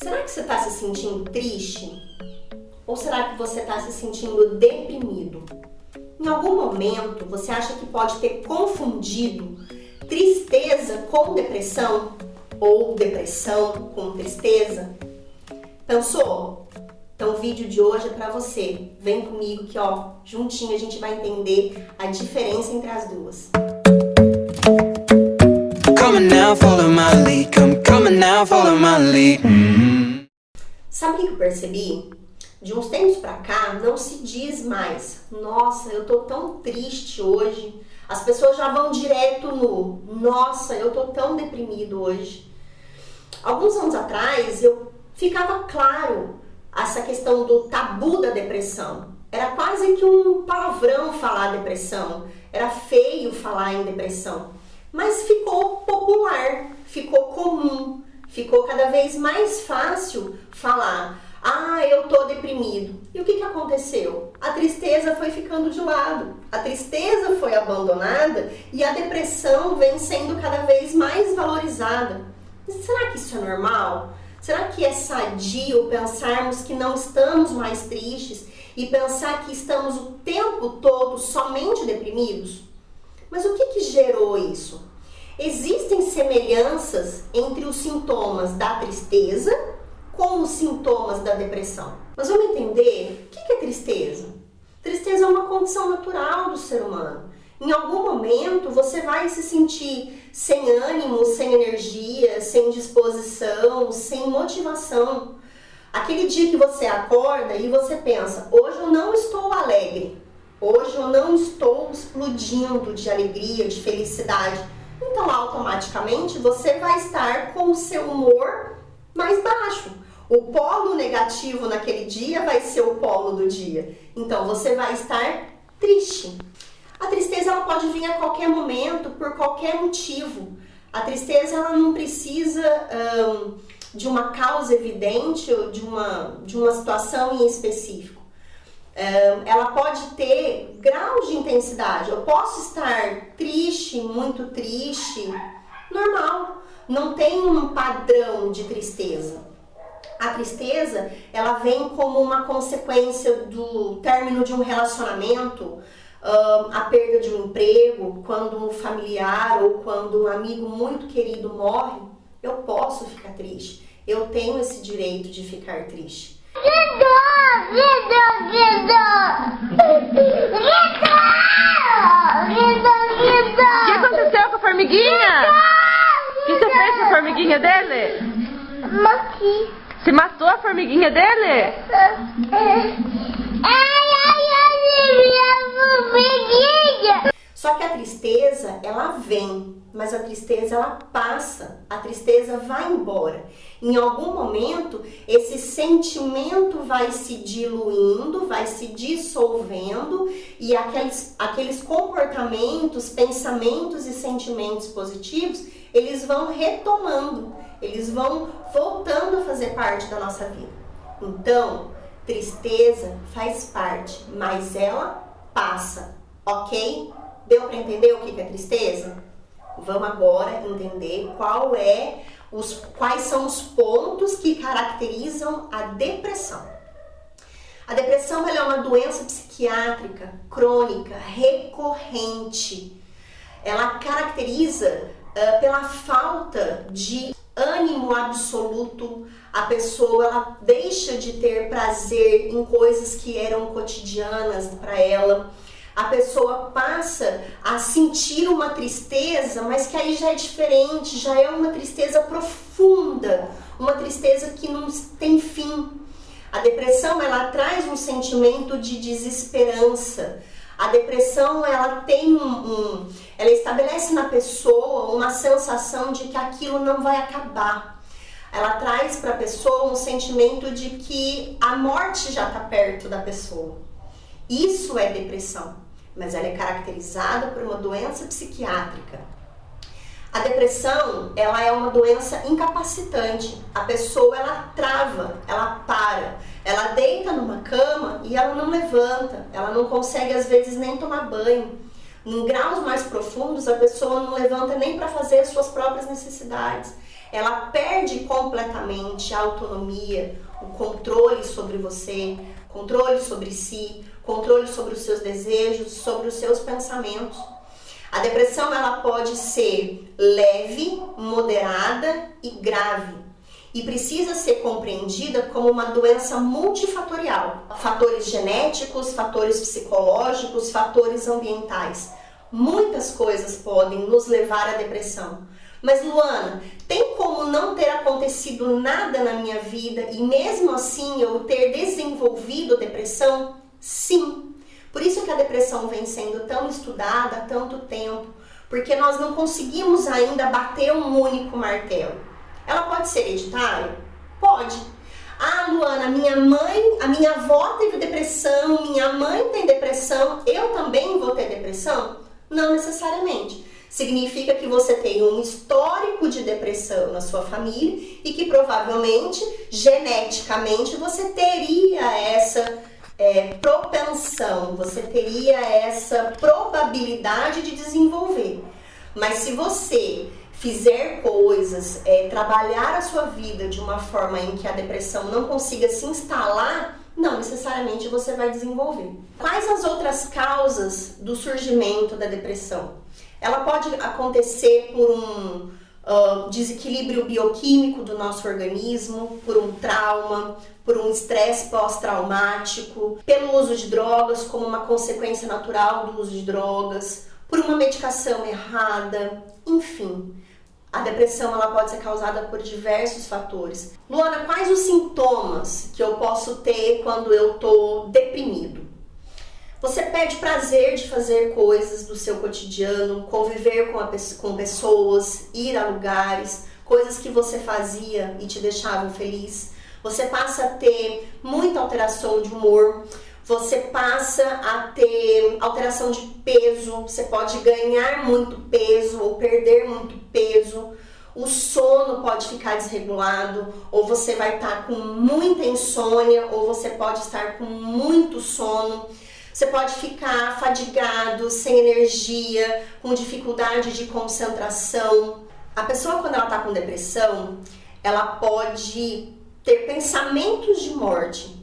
Será que você está se sentindo triste? Ou será que você está se sentindo deprimido? Em algum momento você acha que pode ter confundido tristeza com depressão? Ou depressão com tristeza? Pensou? Então o vídeo de hoje é para você. Vem comigo que juntinho a gente vai entender a diferença entre as duas. Sabe o que eu percebi? De uns tempos pra cá não se diz mais: nossa, eu tô tão triste hoje. As pessoas já vão direto no: nossa, eu tô tão deprimido hoje. Alguns anos atrás ficava claro essa questão do tabu da depressão. Era quase que um palavrão falar depressão. Era feio falar em depressão. Mas ficou popular, ficou comum, ficou cada vez mais fácil falar: ah, eu tô deprimido. E o que aconteceu? A tristeza foi ficando de lado, a tristeza foi abandonada e a depressão vem sendo cada vez mais valorizada. Mas será que isso é normal? Será que é sadio pensarmos que não estamos mais tristes e pensar que estamos o tempo todo somente deprimidos? Mas o que gerou isso? Existem semelhanças entre os sintomas da tristeza com os sintomas da depressão. Mas vamos entender o que é tristeza? Tristeza é uma condição natural do ser humano. Em algum momento você vai se sentir sem ânimo, sem energia, sem disposição, sem motivação. Aquele dia que você acorda e você pensa: hoje eu não estou alegre, hoje eu não estou explodindo de alegria, de felicidade. Então automaticamente você vai estar com o seu humor mais baixo. O polo negativo naquele dia vai ser o polo do dia. Então você vai estar triste. A tristeza ela pode vir a qualquer momento, por qualquer motivo. A tristeza ela não precisa de uma causa evidente ou de uma situação em específico. Ela pode ter graus de intensidade. Eu posso estar triste, muito triste, normal. Não tem um padrão de tristeza. A tristeza, ela vem como uma consequência do término de um relacionamento, a perda de um emprego, quando um familiar ou quando um amigo muito querido morre. Eu posso ficar triste. Eu tenho esse direito de ficar triste. O que aconteceu com a formiguinha? O que você fez com a formiguinha dele? Maqui. Você matou a formiguinha dele? Minha formiguinha. Só que a tristeza, ela vem, mas a tristeza, ela passa, a tristeza vai embora. Em algum momento, esse sentimento vai se diluindo, vai se dissolvendo e aqueles comportamentos, pensamentos e sentimentos positivos, eles vão retomando, eles vão voltando a fazer parte da nossa vida. Então, tristeza faz parte, mas ela passa, ok? Deu para entender o que é tristeza? Vamos agora entender quais são os pontos que caracterizam a depressão. A depressão ela é uma doença psiquiátrica crônica, recorrente. Ela caracteriza pela falta de ânimo absoluto. A pessoa ela deixa de ter prazer em coisas que eram cotidianas para ela. A pessoa passa a sentir uma tristeza, mas que aí já é diferente, já é uma tristeza profunda, uma tristeza que não tem fim. A depressão, ela traz um sentimento de desesperança. A depressão, ela tem ela estabelece na pessoa uma sensação de que aquilo não vai acabar. Ela traz para a pessoa um sentimento de que a morte já está perto da pessoa. Isso é depressão, mas ela é caracterizada por uma doença psiquiátrica. A depressão, ela é uma doença incapacitante. A pessoa, ela trava, ela para, ela deita numa cama e ela não levanta, ela não consegue às vezes nem tomar banho. Em graus mais profundos, a pessoa não levanta nem para fazer as suas próprias necessidades. ela perde completamente a autonomia, o controle sobre você, controle sobre si, controle sobre os seus desejos, sobre os seus pensamentos. A depressão ela pode ser leve, moderada e grave e precisa ser compreendida como uma doença multifatorial. Fatores genéticos, fatores psicológicos, fatores ambientais. Muitas coisas podem nos levar à depressão. Mas Luana, tem como não ter acontecido nada na minha vida e mesmo assim eu ter desenvolvido depressão? Sim. Por isso que a depressão vem sendo tão estudada há tanto tempo, porque nós não conseguimos ainda bater um único martelo. Ela pode ser hereditária? Pode. Ah, Luana, a minha avó teve depressão, minha mãe tem depressão, eu também vou ter depressão? Não necessariamente. Significa que você tem um histórico de depressão na sua família e que provavelmente, geneticamente, você teria essa propensão, você teria essa probabilidade de desenvolver. Mas se você fizer coisas, trabalhar a sua vida de uma forma em que a depressão não consiga se instalar, não necessariamente você vai desenvolver. Quais as outras causas do surgimento da depressão? Ela pode acontecer por um desequilíbrio bioquímico do nosso organismo, por um trauma, por um estresse pós-traumático, pelo uso de drogas como uma consequência natural do uso de drogas, por uma medicação errada, enfim. A depressão ela pode ser causada por diversos fatores. Luana, quais os sintomas que eu posso ter quando eu estou deprimido? Você perde prazer de fazer coisas do seu cotidiano, conviver com pessoas, ir a lugares, coisas que você fazia e te deixavam feliz. Você passa a ter muita alteração de humor, você passa a ter alteração de peso, você pode ganhar muito peso ou perder muito peso. O sono pode ficar desregulado, ou você vai estar com muita insônia, ou você pode estar com muito sono. Você pode ficar fadigado, sem energia, com dificuldade de concentração. A pessoa, quando ela está com depressão, ela pode ter pensamentos de morte.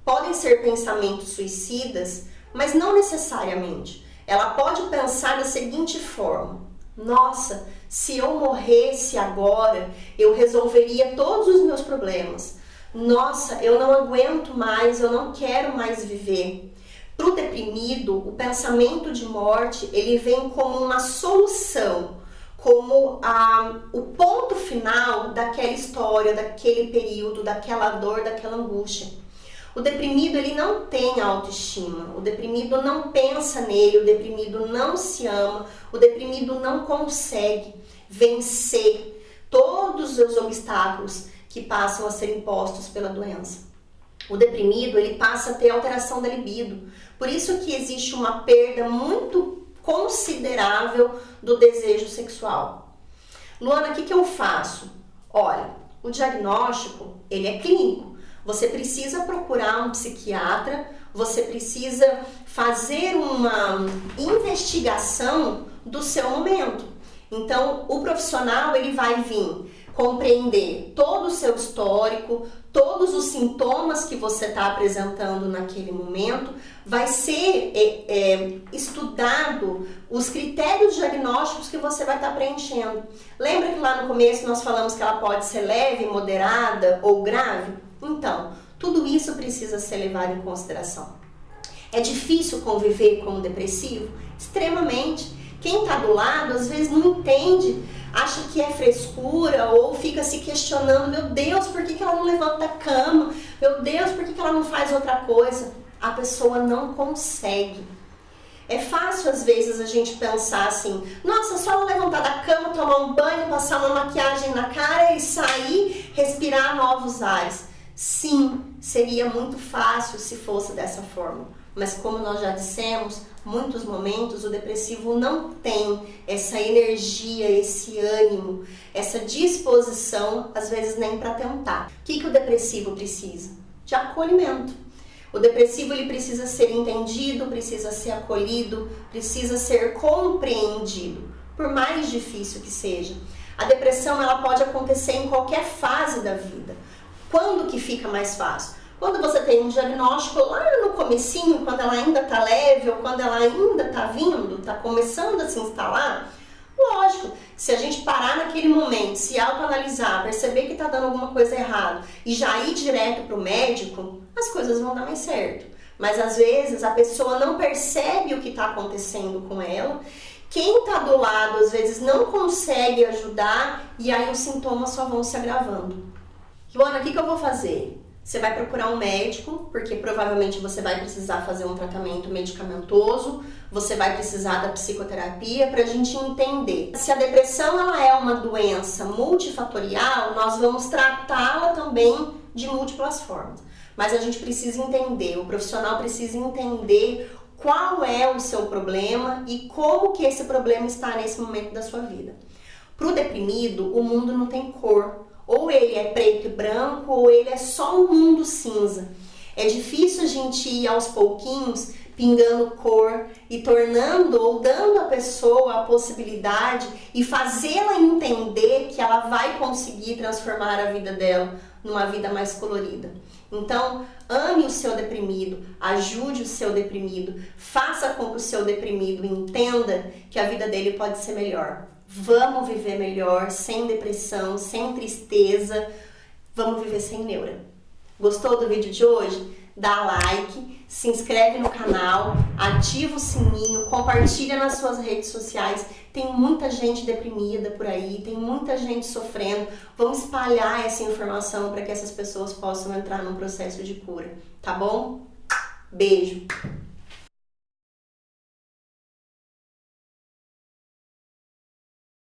Podem ser pensamentos suicidas, mas não necessariamente. Ela pode pensar da seguinte forma: nossa, se eu morresse agora, eu resolveria todos os meus problemas. Nossa, eu não aguento mais, eu não quero mais viver. Para o deprimido, o pensamento de morte, ele vem como uma solução, como o ponto final daquela história, daquele período, daquela dor, daquela angústia. O deprimido, ele não tem autoestima, o deprimido não pensa nele, o deprimido não se ama, o deprimido não consegue vencer todos os obstáculos que passam a ser impostos pela doença. O deprimido, ele passa a ter alteração da libido. Por isso que existe uma perda muito considerável do desejo sexual. Luana, o que eu faço? Olha, o diagnóstico, ele é clínico. Você precisa procurar um psiquiatra, você precisa fazer uma investigação do seu momento. Então, o profissional, ele vai vir compreender todo o seu histórico, todos os sintomas que você está apresentando naquele momento, vai ser estudado os critérios diagnósticos que você vai estar preenchendo. Lembra que lá no começo nós falamos que ela pode ser leve, moderada ou grave? Então, tudo isso precisa ser levado em consideração. É difícil conviver com um depressivo? Extremamente. Quem está do lado às vezes não entende, acha que é frescura ou fica se questionando: meu Deus, por que ela não levanta da cama? Meu Deus, por que ela não faz outra coisa? A pessoa não consegue. É fácil às vezes a gente pensar assim: nossa, só ela levantar da cama, tomar um banho, passar uma maquiagem na cara e sair, respirar novos ares. Sim, seria muito fácil se fosse dessa forma. Mas como nós já dissemos, muitos momentos o depressivo não tem essa energia, esse ânimo, essa disposição, às vezes nem para tentar. O que o depressivo precisa? De acolhimento. O depressivo ele precisa ser entendido, precisa ser acolhido, precisa ser compreendido, por mais difícil que seja. A depressão, ela pode acontecer em qualquer fase da vida. Quando que fica mais fácil? Quando você tem um diagnóstico lá no comecinho, quando ela ainda está leve ou quando ela ainda está vindo, está começando a se instalar, lógico, se a gente parar naquele momento, se autoanalisar, perceber que está dando alguma coisa errada e já ir direto para o médico, as coisas vão dar mais certo. Mas às vezes a pessoa não percebe o que está acontecendo com ela, quem está do lado às vezes não consegue ajudar e aí os sintomas só vão se agravando. Luana, o que eu vou fazer? Você vai procurar um médico, porque provavelmente você vai precisar fazer um tratamento medicamentoso, você vai precisar da psicoterapia para a gente entender. Se a depressão ela é uma doença multifatorial, nós vamos tratá-la também de múltiplas formas. Mas a gente precisa entender, o profissional precisa entender qual é o seu problema e como que esse problema está nesse momento da sua vida. Para o deprimido, o mundo não tem cor. Ou ele é preto e branco, ou ele é só um mundo cinza. É difícil a gente ir aos pouquinhos, pingando cor e tornando ou dando à pessoa a possibilidade e fazê-la entender que ela vai conseguir transformar a vida dela numa vida mais colorida. Então, ame o seu deprimido, ajude o seu deprimido, faça com que o seu deprimido entenda que a vida dele pode ser melhor. Vamos viver melhor, sem depressão, sem tristeza, vamos viver sem neura. Gostou do vídeo de hoje? Dá like, se inscreve no canal, ativa o sininho, compartilha nas suas redes sociais. Tem muita gente deprimida por aí, tem muita gente sofrendo. Vamos espalhar essa informação para que essas pessoas possam entrar num processo de cura, tá bom? Beijo!